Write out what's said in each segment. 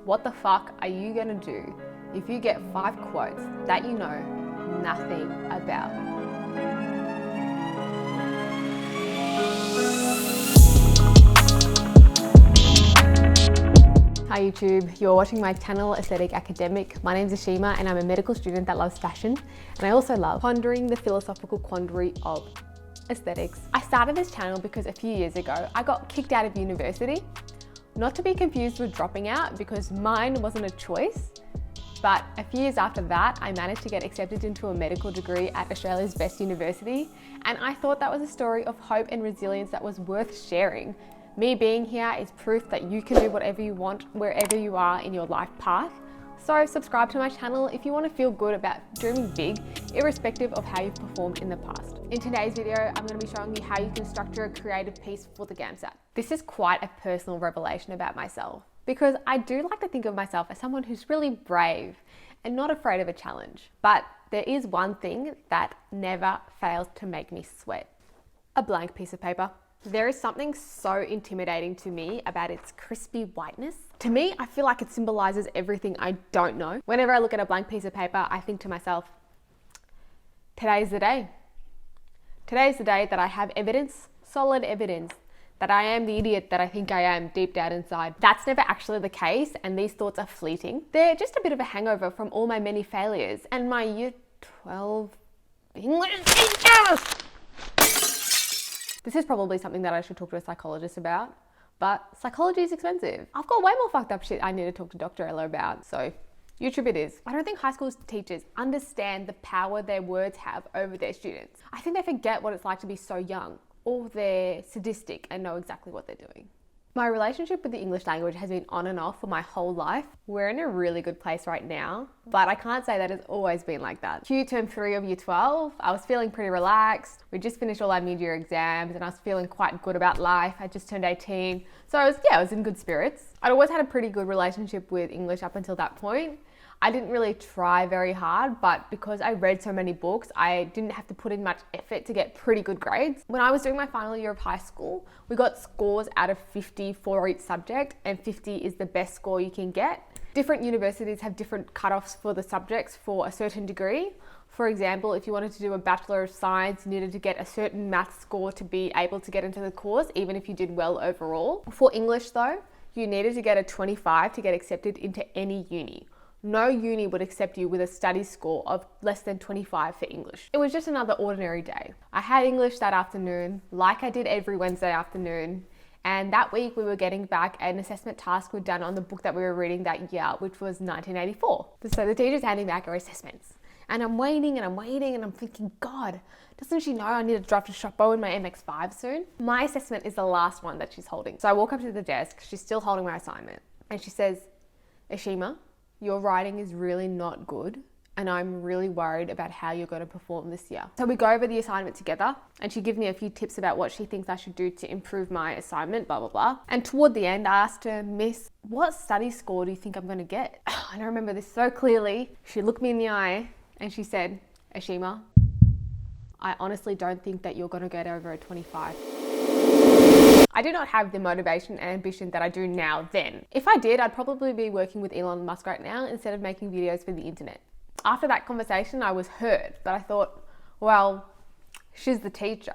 What the fuck are you gonna do if you get 5 quotes that you know nothing about? Hi YouTube, you're watching my channel Aesthetic Academic. My name's Ashima and I'm a medical student that loves fashion, and I also love pondering the philosophical quandary of aesthetics. I started this channel because a few years ago I got kicked out of university. Not to be confused with dropping out, because mine wasn't a choice, but a few years after that I managed to get accepted into a medical degree at Australia's best university, and I thought that was a story of hope and resilience that was worth sharing. Me being here is proof that you can do whatever you want wherever you are in your life path. So subscribe to my channel if you want to feel good about dreaming big, irrespective of how you've performed in the past. In today's video, I'm going to be showing you how you can structure a creative piece for the GAMSAT. This is quite a personal revelation about myself, because I do like to think of myself as someone who's really brave and not afraid of a challenge. But there is one thing that never fails to make me sweat: a blank piece of paper. There is something so intimidating to me about its crispy whiteness. To me, I feel like it symbolizes everything I don't know. Whenever I look at a blank piece of paper, I think to myself, today's the day. Today's the day that I have evidence, solid evidence, that I am the idiot that I think I am deep down inside. That's never actually the case, and these thoughts are fleeting. They're just a bit of a hangover from all my many failures and my year 12 English teachers. This is probably something that I should talk to a psychologist about, but psychology is expensive. I've got way more fucked up shit I need to talk to Dr. Ella about, so YouTube it is. I don't think high school teachers understand the power their words have over their students. I think they forget what it's like to be so young, or they're sadistic and know exactly what they're doing. My relationship with the English language has been on and off for my whole life. We're in a really good place right now, but I can't say that it's always been like that. Term 3 of year 12, I was feeling pretty relaxed. We just finished all our mid-year exams and I was feeling quite good about life. I just turned 18. So I was in good spirits. I'd always had a pretty good relationship with English up until that point. I didn't really try very hard, but because I read so many books, I didn't have to put in much effort to get pretty good grades. When I was doing my final year of high school, we got scores out of 50 for each subject, and 50 is the best score you can get. Different universities have different cutoffs for the subjects for a certain degree. For example, if you wanted to do a Bachelor of Science, you needed to get a certain math score to be able to get into the course, even if you did well overall. For English though, you needed to get a 25 to get accepted into any uni. No uni would accept you with a study score of less than 25 for English. It was just another ordinary day. I had English that afternoon, like I did every Wednesday afternoon. And that week we were getting back an assessment task we'd done on the book that we were reading that year, which was 1984. So the teacher's handing back our assessments. And I'm waiting and I'm thinking, God, doesn't she know I need to drive to Shoppo in my MX-5 soon? My assessment is the last one that she's holding. So I walk up to the desk, she's still holding my assignment. And she says, Ashima, your writing is really not good, and I'm really worried about how you're going to perform this year. So we go over the assignment together, and she gives me a few tips about what she thinks I should do to improve my assignment, blah, blah, blah. And toward the end, I asked her, Miss, what study score do you think I'm going to get? And I remember this so clearly. She looked me in the eye and she said, Ashima, I honestly don't think that you're going to get over a 25. I did not have the motivation and ambition that I do now then. If I did, I'd probably be working with Elon Musk right now instead of making videos for the internet. After that conversation, I was hurt, but I thought, well, she's the teacher,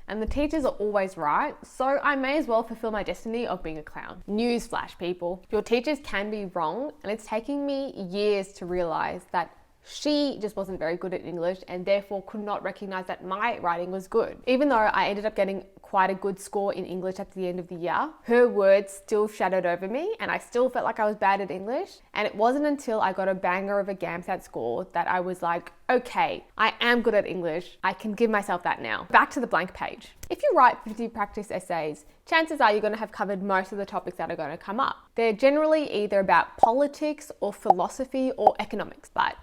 and the teachers are always right, so I may as well fulfill my destiny of being a clown. Newsflash, people. Your teachers can be wrong, and it's taking me years to realize that she just wasn't very good at English and therefore could not recognize that my writing was good. Even though I ended up getting quite a good score in English at the end of the year, her words still shadowed over me and I still felt like I was bad at English. And it wasn't until I got a banger of a GAMSAT score that I was like, okay, I am good at English. I can give myself that now. Back to the blank page. If you write 50 practice essays, chances are you're going to have covered most of the topics that are going to come up. They're generally either about politics or philosophy or economics, but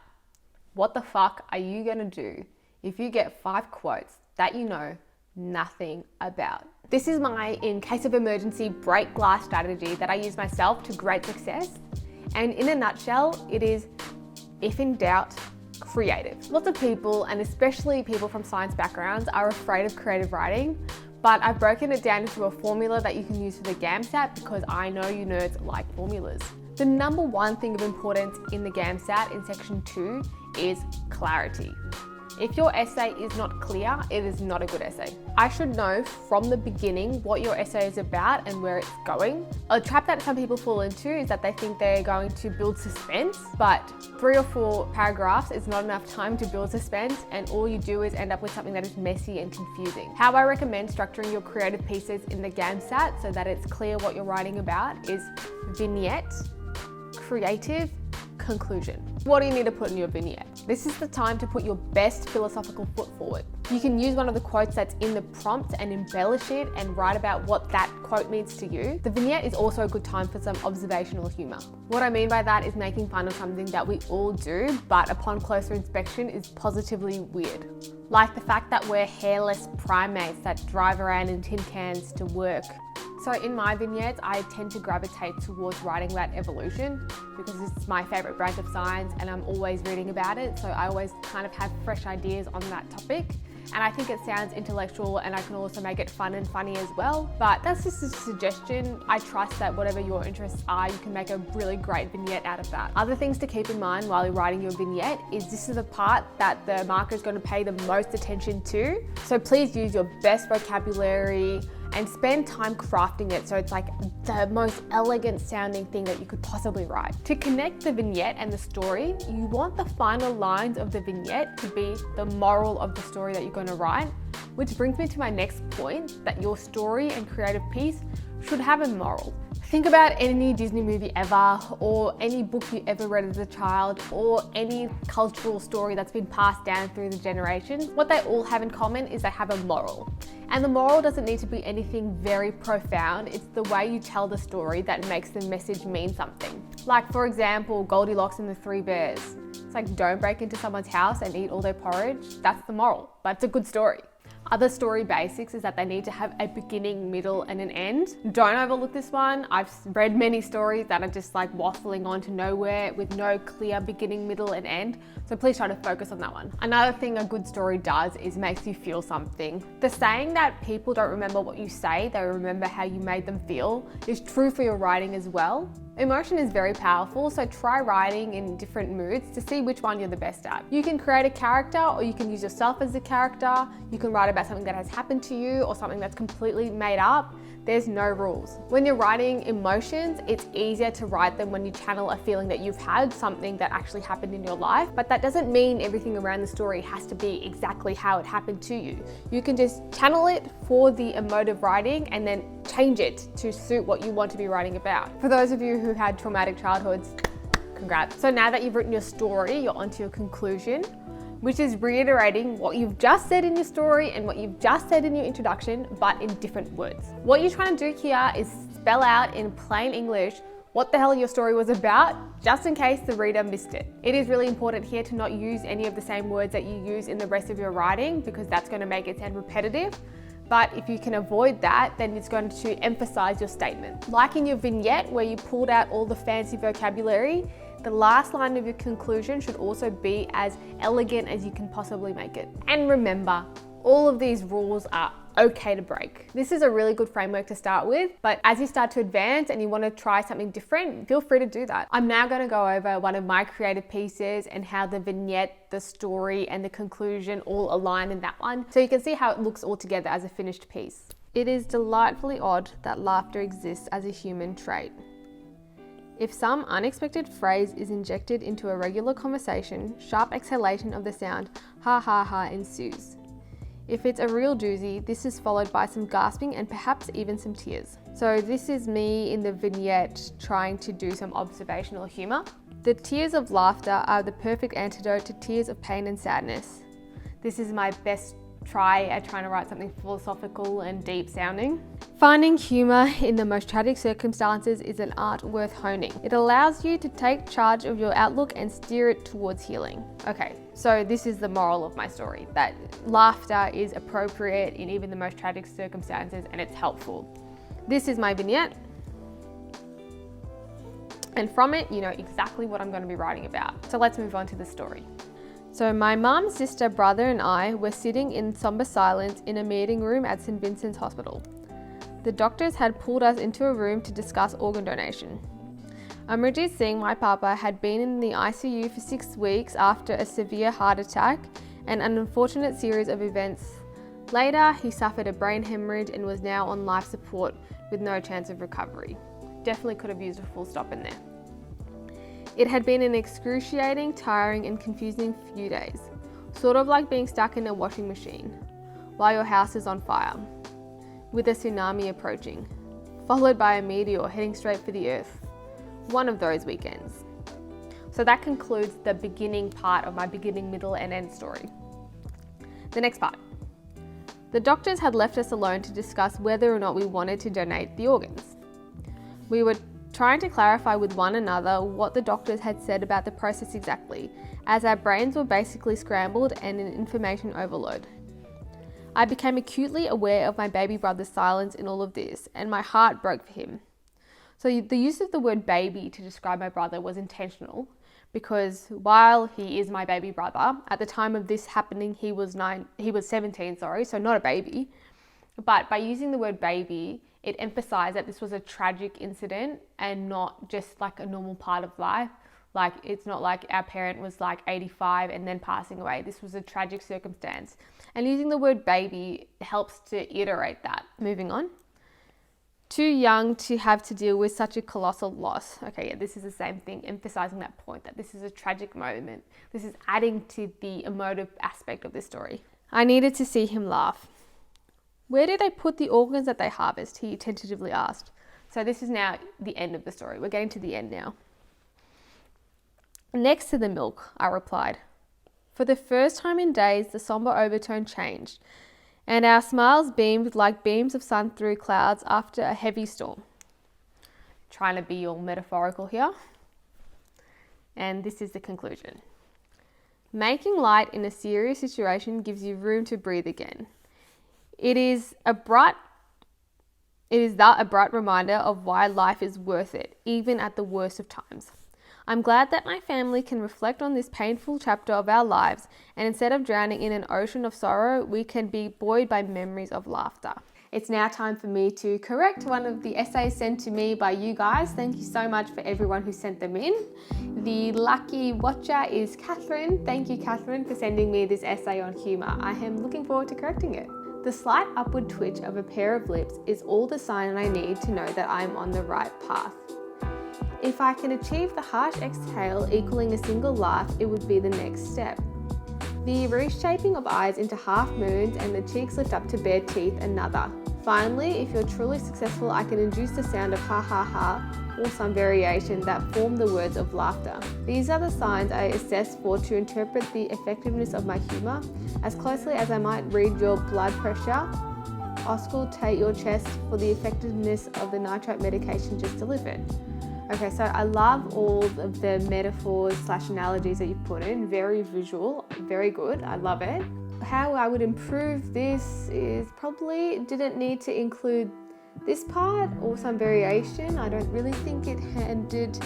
what the fuck are you gonna do if you get 5 quotes that you know nothing about? This is my, in case of emergency, break glass strategy that I use myself to great success. And in a nutshell, it is, if in doubt, creative. Lots of people, and especially people from science backgrounds, are afraid of creative writing, but I've broken it down into a formula that you can use for the GAMSAT because I know you nerds like formulas. The number one thing of importance in the GAMSAT in section 2 is clarity. If your essay is not clear, it is not a good essay. I should know from the beginning what your essay is about and where it's going. A trap that some people fall into is that they think they're going to build suspense, but 3 or 4 paragraphs is not enough time to build suspense, and all you do is end up with something that is messy and confusing. How I recommend structuring your creative pieces in the GAMSAT so that it's clear what you're writing about is vignette, creative, conclusion. What do you need to put in your vignette? This is the time to put your best philosophical foot forward. You can use one of the quotes that's in the prompt and embellish it and write about what that quote means to you. The vignette is also a good time for some observational humor. What I mean by that is making fun of something that we all do, but upon closer inspection is positively weird. Like the fact that we're hairless primates that drive around in tin cans to work. So in my vignettes, I tend to gravitate towards writing about evolution because it's my favorite branch of science and I'm always reading about it. So I always kind of have fresh ideas on that topic. And I think it sounds intellectual, and I can also make it fun and funny as well. But that's just a suggestion. I trust that whatever your interests are, you can make a really great vignette out of that. Other things to keep in mind while you're writing your vignette is this is the part that the marker is going to pay the most attention to. So please use your best vocabulary and spend time crafting it so it's like the most elegant sounding thing that you could possibly write. To connect the vignette and the story, you want the final lines of the vignette to be the moral of the story that you're going to write, which brings me to my next point, that your story and creative piece should have a moral. Think about any Disney movie ever, or any book you ever read as a child, or any cultural story that's been passed down through the generations. What they all have in common is they have a moral. And the moral doesn't need to be anything very profound. It's the way you tell the story that makes the message mean something. Like, for example, Goldilocks and the 3 Bears. It's like, don't break into someone's house and eat all their porridge. That's the moral, but it's a good story. Other story basics is that they need to have a beginning, middle, and an end. Don't overlook this one. I've read many stories that are just like waffling on to nowhere with no clear beginning, middle, and end. So please try to focus on that one. Another thing a good story does is makes you feel something. The saying that people don't remember what you say, they remember how you made them feel, is true for your writing as well. Emotion is very powerful, so try writing in different moods to see which one you're the best at. You can create a character, or you can use yourself as a character. You can write about something that has happened to you or something that's completely made up. There's no rules. When you're writing emotions, it's easier to write them when you channel a feeling that you've had, something that actually happened in your life. But that doesn't mean everything around the story has to be exactly how it happened to you. You can just channel it for the emotive writing and then change it to suit what you want to be writing about. For those of you who had traumatic childhoods, congrats. So now that you've written your story, you're onto your conclusion, which is reiterating what you've just said in your story and what you've just said in your introduction, but in different words. What you're trying to do here is spell out in plain English what the hell your story was about, just in case the reader missed it. It is really important here to not use any of the same words that you use in the rest of your writing, because that's going to make it sound repetitive. But if you can avoid that, then it's going to emphasize your statement. Like in your vignette where you pulled out all the fancy vocabulary, the last line of your conclusion should also be as elegant as you can possibly make it. And remember, all of these rules are okay to break. This is a really good framework to start with, but as you start to advance and you want to try something different, feel free to do that. I'm now going to go over one of my creative pieces and how the vignette, the story, and the conclusion all align in that one, so you can see how it looks all together as a finished piece. It is delightfully odd that laughter exists as a human trait. If some unexpected phrase is injected into a regular conversation, sharp exhalation of the sound ha ha ha ensues. If it's a real doozy, this is followed by some gasping and perhaps even some tears. So this is me in the vignette trying to do some observational humor. The tears of laughter are the perfect antidote to tears of pain and sadness. This is my best try at trying to write something philosophical and deep sounding. Finding humor in the most tragic circumstances is an art worth honing. It allows you to take charge of your outlook and steer it towards healing. Okay, so this is the moral of my story, that laughter is appropriate in even the most tragic circumstances and it's helpful. This is my vignette. And from it, you know exactly what I'm going to be writing about. So let's move on to the story. So my mum, sister, brother and I were sitting in somber silence in a meeting room at St. Vincent's Hospital. The doctors had pulled us into a room to discuss organ donation. Amritjit Singh, my papa, had been in the ICU for 6 weeks after a severe heart attack and an unfortunate series of events. Later, he suffered a brain hemorrhage and was now on life support with no chance of recovery. Definitely could have used a full stop in there. It had been an excruciating, tiring and confusing few days. Sort of like being stuck in a washing machine while your house is on fire, with a tsunami approaching, followed by a meteor heading straight for the earth. One of those weekends. So that concludes the beginning part of my beginning, middle and end story. The next part. The doctors had left us alone to discuss whether or not we wanted to donate the organs. We were trying to clarify with one another what the doctors had said about the process exactly, as our brains were basically scrambled and in information overload. I became acutely aware of my baby brother's silence in all of this, and my heart broke for him. So the use of the word baby to describe my brother was intentional, because while he is my baby brother, at the time of this happening he was 17, so not a baby. But by using the word baby, it emphasized that this was a tragic incident and not just like a normal part of life. Like, it's not like our parent was like 85 and then passing away. This was a tragic circumstance. And using the word baby helps to iterate that. Moving on. Too young to have to deal with such a colossal loss. Okay, yeah, this is the same thing, emphasizing that point that this is a tragic moment. This is adding to the emotive aspect of this story. I needed to see him laugh. Where do they put the organs that they harvest? He tentatively asked. So this is now the end of the story. We're getting to the end now. Next to the milk, I replied. For the first time in days, the somber overtone changed, and our smiles beamed like beams of sun through clouds after a heavy storm. Trying to be all metaphorical here. And this is the conclusion. Making light in a serious situation gives you room to breathe again. It is that a bright reminder of why life is worth it, even at the worst of times. I'm glad that my family can reflect on this painful chapter of our lives, and instead of drowning in an ocean of sorrow, we can be buoyed by memories of laughter. It's now time for me to correct one of the essays sent to me by you guys. Thank you so much for everyone who sent them in. The lucky watcher is Katherine. Thank you, Katherine, for sending me this essay on humour. I am looking forward to correcting it. The slight upward twitch of a pair of lips is all the sign I need to know that I'm on the right path. If I can achieve the harsh exhale equaling a single laugh, it would be the next step. The reshaping of eyes into half moons and the cheeks lift up to bare teeth, another. Finally, if you're truly successful, I can induce the sound of ha ha ha or some variation that form the words of laughter. These are the signs I assess for to interpret the effectiveness of my humour, as closely as I might read your blood pressure, auscultate your chest for the effectiveness of the nitrate medication just delivered. Okay, so I love all of the metaphors / analogies that you put in. Very visual, very good. I love it. How I would improve this is probably didn't need to include this part or some variation. I don't really think it handed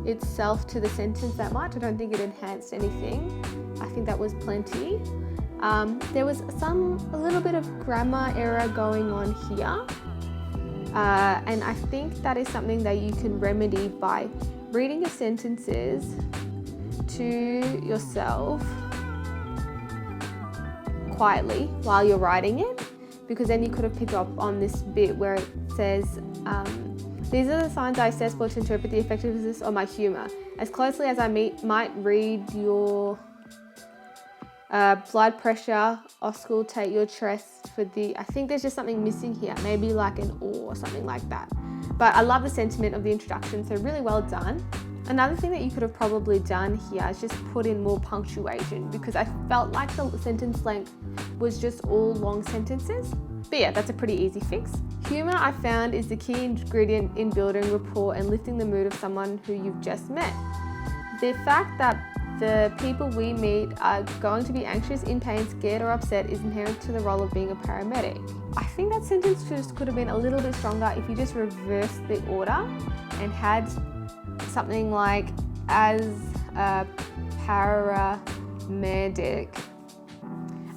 itself to the sentence that much. I don't think it enhanced anything. I think that was plenty. There was a little bit of grammar error going on here. And I think that is something that you can remedy by reading your sentences to yourself quietly while you're writing it, because then you could have picked up on this bit where it says, these are the signs I assess for to interpret the effectiveness of my humour, as closely as I might read your blood pressure, auscultate your chest for the, I think there's just something missing here, maybe like an or something like that. But I love the sentiment of the introduction, so really well done. Another thing that you could have probably done here is just put in more punctuation, because I felt like the sentence length was just all long sentences. But yeah, that's a pretty easy fix. Humour, I found, is the key ingredient in building rapport and lifting the mood of someone who you've just met. The fact that the people we meet are going to be anxious, in pain, scared or upset is inherent to the role of being a paramedic. I think that sentence just could have been a little bit stronger if you just reversed the order and had something like, as a paramedic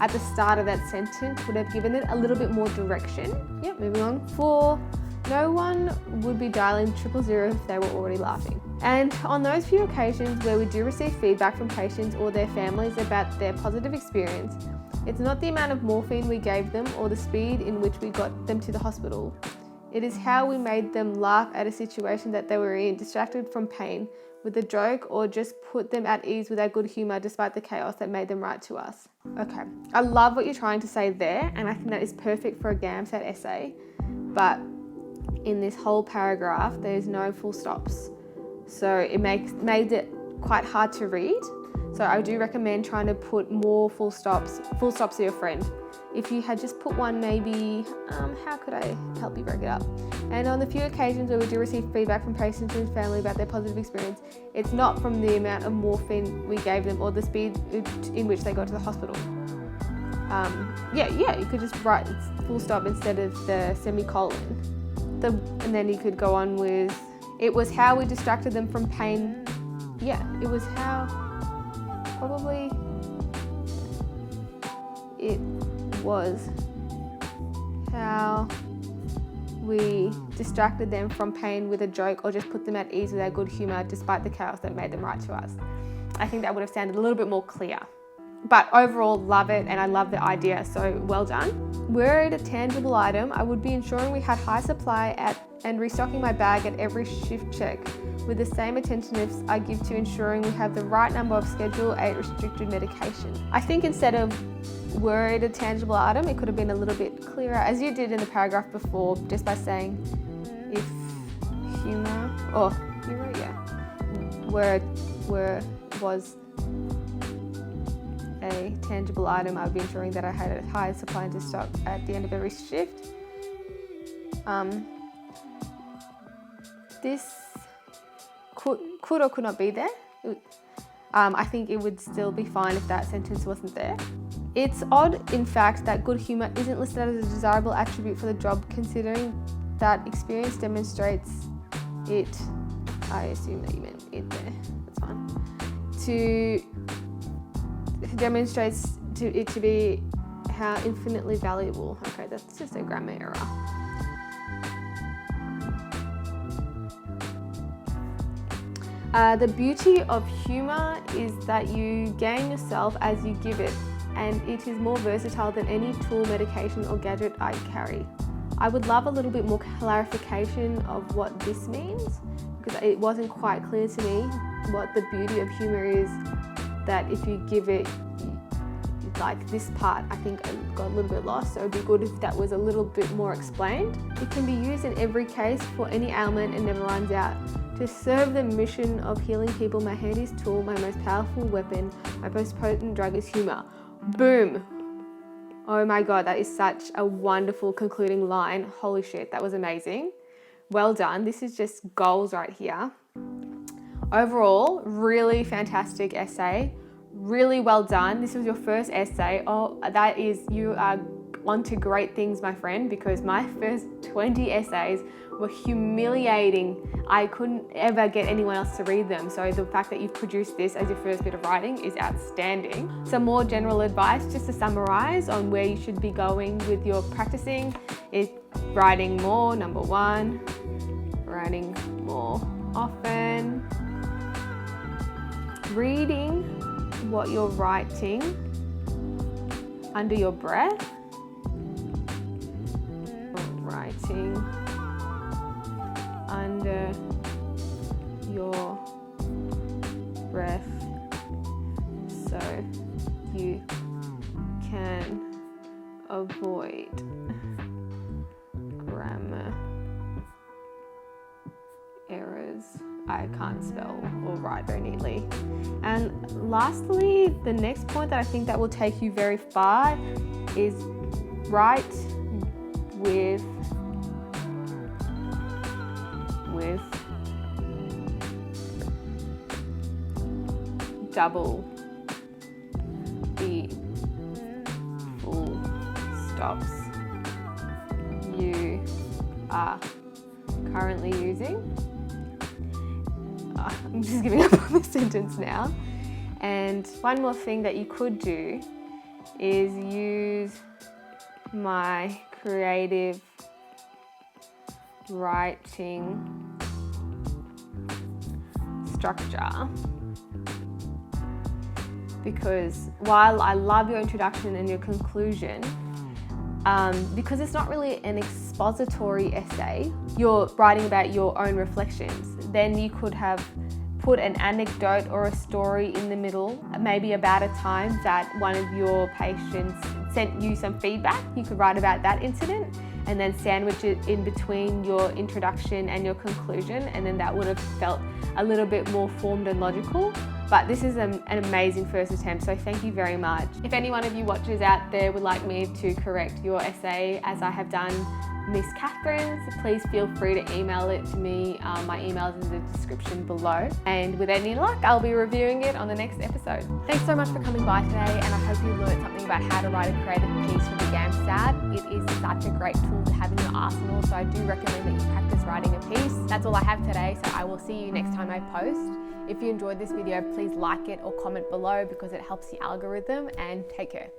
at the start of that sentence would have given it a little bit more direction. Yep, moving on. 4, no one would be dialing 000 if they were already laughing. And on those few occasions where we do receive feedback from patients or their families about their positive experience, it's not the amount of morphine we gave them or the speed in which we got them to the hospital. It is how we made them laugh at a situation that they were in, distracted from pain with a joke, or just put them at ease with our good humour despite the chaos that made them write to us. Okay, I love what you're trying to say there, and I think that is perfect for a GAMSAT essay, but in this whole paragraph, there's no full stops. So it made it quite hard to read. So I do recommend trying to put more full stops to your friend. If you had just put one, maybe, how could I help you break it up? And on the few occasions where we do receive feedback from patients and family about their positive experience, it's not from the amount of morphine we gave them or the speed in which they got to the hospital. You could just write full stop instead of the semicolon. And then you could go on with, it was how we distracted them from pain. Yeah, it was how, probably, it was how we distracted them from pain with a joke, or just put them at ease with our good humour despite the chaos that made them write to us. I think that would have sounded a little bit more clear. But overall, love it, and I love the idea, so well done. Were it a tangible item, I would be ensuring we had high supply and restocking my bag at every shift check with the same attentiveness I give to ensuring we have the right number of Schedule 8 restricted medication. I think instead of were it a tangible item, it could have been a little bit clearer, as you did in the paragraph before, just by saying if was a tangible item, I would be ensuring that I had a high supply into stock at the end of every shift. This could or could not be there. I think it would still be fine if that sentence wasn't there. It's odd, in fact, that good humour isn't listed as a desirable attribute for the job, considering that experience demonstrates it. I assume that you meant it there. That's fine. Demonstrates it to be how infinitely valuable. Okay, that's just a grammar error. The beauty of humour is that you gain yourself as you give it, and it is more versatile than any tool, medication or gadget I carry. I would love a little bit more clarification of what this means, because it wasn't quite clear to me what the beauty of humour is, that if you give it, like this part, I think I got a little bit lost, so it'd be good if that was a little bit more explained. It can be used in every case for any ailment and never runs out. To serve the mission of healing people, my handiest tool, my most powerful weapon, my most potent drug is humour. Boom! Oh my God, that is such a wonderful concluding line. Holy shit, that was amazing. Well done. This is just goals right here. Overall, really fantastic essay. Really well done. This was your first essay. Oh, you are onto great things, my friend, because my first 20 essays were humiliating. I couldn't ever get anyone else to read them. So the fact that you've produced this as your first bit of writing is outstanding. Some more general advice, just to summarize on where you should be going with your practicing, is writing more, number one, writing more often, reading what you're writing under your breath, writing under your breath so you can avoid grammar errors. I can't spell or write very neatly. And lastly, the next point that I think that will take you very far is write with double the full stops you are currently using. I'm just giving up on this sentence now. And one more thing that you could do is use my creative writing structure, because while I love your introduction and your conclusion, because it's not really an expository essay, you're writing about your own reflections, then you could have put an anecdote or a story in the middle, maybe about a time that one of your patients sent you some feedback. You could write about that incident and then sandwich it in between your introduction and your conclusion, and then that would have felt a little bit more formed and logical. But this is an amazing first attempt, so thank you very much. If any one of you watchers out there would like me to correct your essay as I have done Miss Katherine's, please feel free to email it to me. My email is in the description below. And with any luck, I'll be reviewing it on the next episode. Thanks so much for coming by today, and I hope you learned something about how to write a creative piece for the GAMSAT. It is such a great tool to have in your arsenal, so I do recommend that you practice writing a piece. That's all I have today, so I will see you next time I post. If you enjoyed this video, please like it or comment below because it helps the algorithm, and take care.